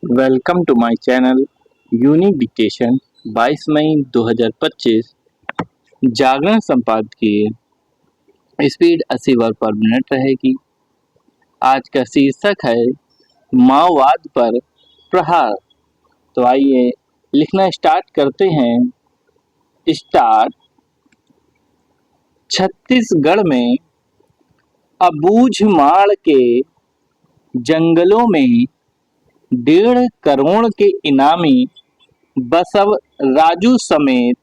Welcome to my channel unique dictation. 22 मई 2025 जागरण संपादकीय speed 80 word पर मिनट रहेगी। आज का शीर्षक है माओवाद पर प्रहार। तो आइए लिखना स्टार्ट करते हैं। स्टार्ट। छत्तीसगढ़ में अबूझमाड़ के जंगलों में 1.5 करोड़ के इनामी बसव राजू समेत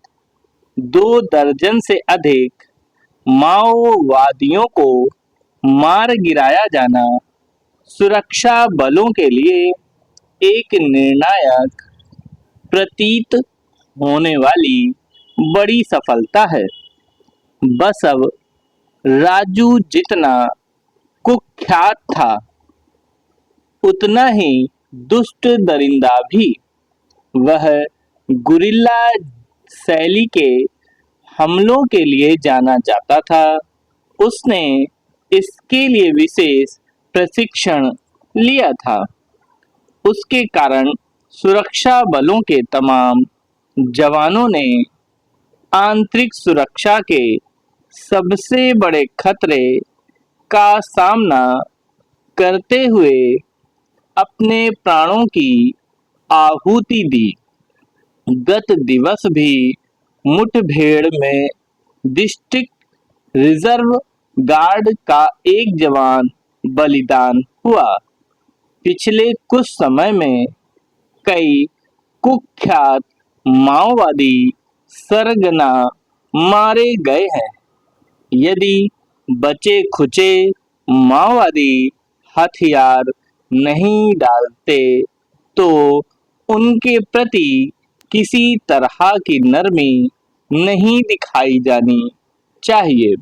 2 दर्जन से अधिक माओवादियों को मार गिराया जाना सुरक्षा बलों के लिए एक निर्णायक प्रतीत होने वाली बड़ी सफलता है। बसव राजू जितना कुख्यात था, उतना ही दुष्ट दरिंदा भी। वह गुरिल्ला शैली के हमलों के लिए जाना जाता था। उसने इसके लिए विशेष प्रशिक्षण लिया था। उसके कारण सुरक्षा बलों के तमाम जवानों ने आंतरिक सुरक्षा के सबसे बड़े खतरे का सामना करते हुए अपने प्राणों की आहुति दी। गत दिवस भी मुठभेड़ में डिस्ट्रिक्ट रिजर्व गार्ड का एक जवान बलिदान हुआ। पिछले कुछ समय में कई कुख्यात माओवादी सरगना मारे गए हैं। यदि बचे खुचे माओवादी हथियार नहीं डालते तो उनके प्रति किसी तरह की नरमी नहीं दिखाई जानी चाहिए।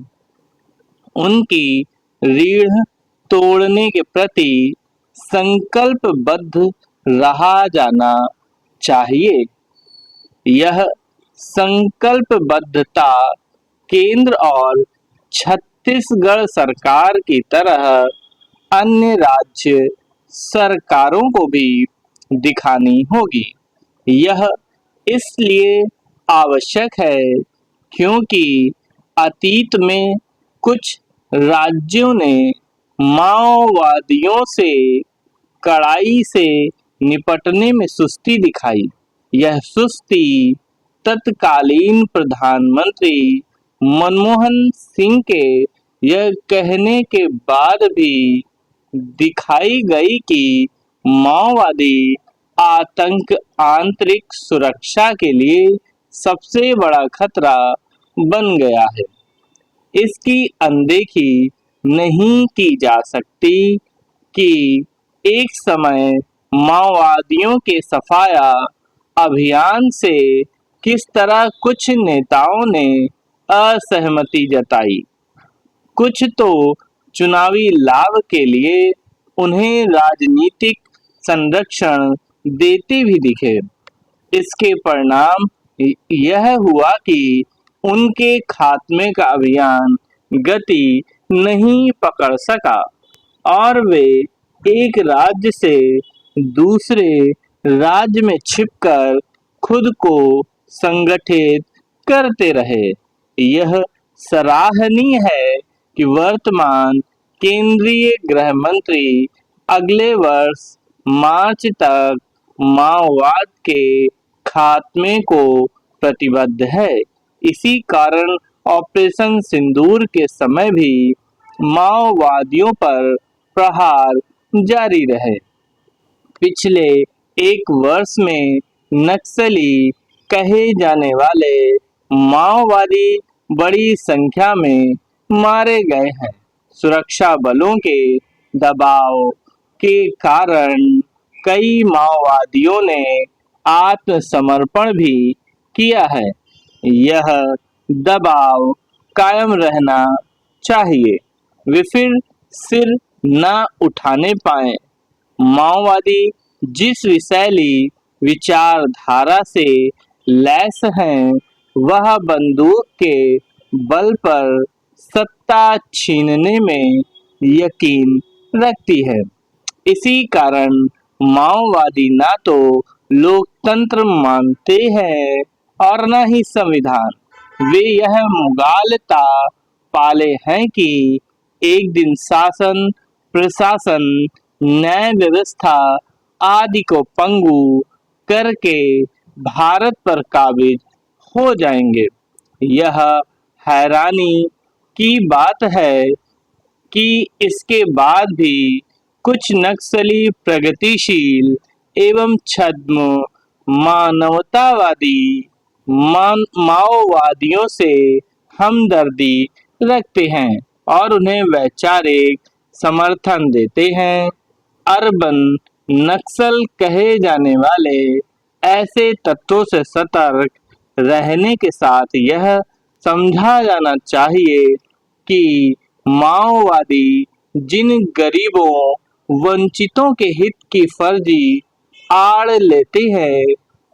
उनकी रीढ़ तोड़ने के प्रति संकल्पबद्ध रहा जाना चाहिए। यह संकल्पबद्धता केंद्र और छत्तीसगढ़ सरकार की तरह अन्य राज्य सरकारों को भी दिखानी होगी। यह इसलिए आवश्यक है क्योंकि अतीत में कुछ राज्यों ने माओवादियों से कड़ाई से निपटने में सुस्ती दिखाई। यह सुस्ती तत्कालीन प्रधानमंत्री मनमोहन सिंह के यह कहने के बाद भी दिखाई गई कि माओवादी आतंक आंतरिक सुरक्षा के लिए सबसे बड़ा खतरा बन गया है। इसकी अनदेखी नहीं की जा सकती कि एक समय माओवादियों के सफाया अभियान से किस तरह कुछ नेताओं ने असहमति जताई। कुछ तो चुनावी लाभ के लिए उन्हें राजनीतिक संरक्षण देते भी दिखे। इसके परिणाम यह हुआ कि उनके खात्मे का अभियान गति नहीं पकड़ सका और वे एक राज्य से दूसरे राज्य में छिपकर खुद को संगठित करते रहे। यह सराहनीय है कि वर्तमान केंद्रीय गृह मंत्री अगले वर्ष मार्च तक माओवाद के खात्मे को प्रतिबद्ध है। इसी कारण ऑपरेशन सिंदूर के समय भी माओवादियों पर प्रहार जारी रहे। पिछले एक वर्ष में नक्सली कहे जाने वाले माओवादी बड़ी संख्या में मारे गए हैं। सुरक्षा बलों के दबाव के कारण कई माओवादियों ने आत्मसमर्पण भी किया है। यह दबाव कायम रहना चाहिए। वे फिर सिर न उठाने पाए। माओवादी जिस विषैली विचारधारा से लैस हैं, वह बंदूक के बल पर सत्ता छीनने में यकीन रखती है। इसी कारण माओवादी ना तो लोकतंत्र मानते हैं और न ही संविधान। वे यह मुगालता पाले हैं कि एक दिन शासन, प्रशासन, न्याय व्यवस्था आदि को पंगु करके भारत पर काबिज हो जाएंगे। यह हैरानी की बात है कि इसके बाद भी कुछ नक्सली प्रगतिशील एवं छद्म मानवतावादी माओवादियों से हमदर्दी रखते हैं और उन्हें वैचारिक समर्थन देते हैं। अर्बन नक्सल कहे जाने वाले ऐसे तत्वों से सतर्क रहने के साथ यह समझा जाना चाहिए कि माओवादी जिन गरीबों, वंचितों के हित की फर्जी आड़ लेते हैं,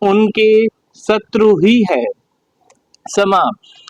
उनके शत्रु ही है। समाप्त।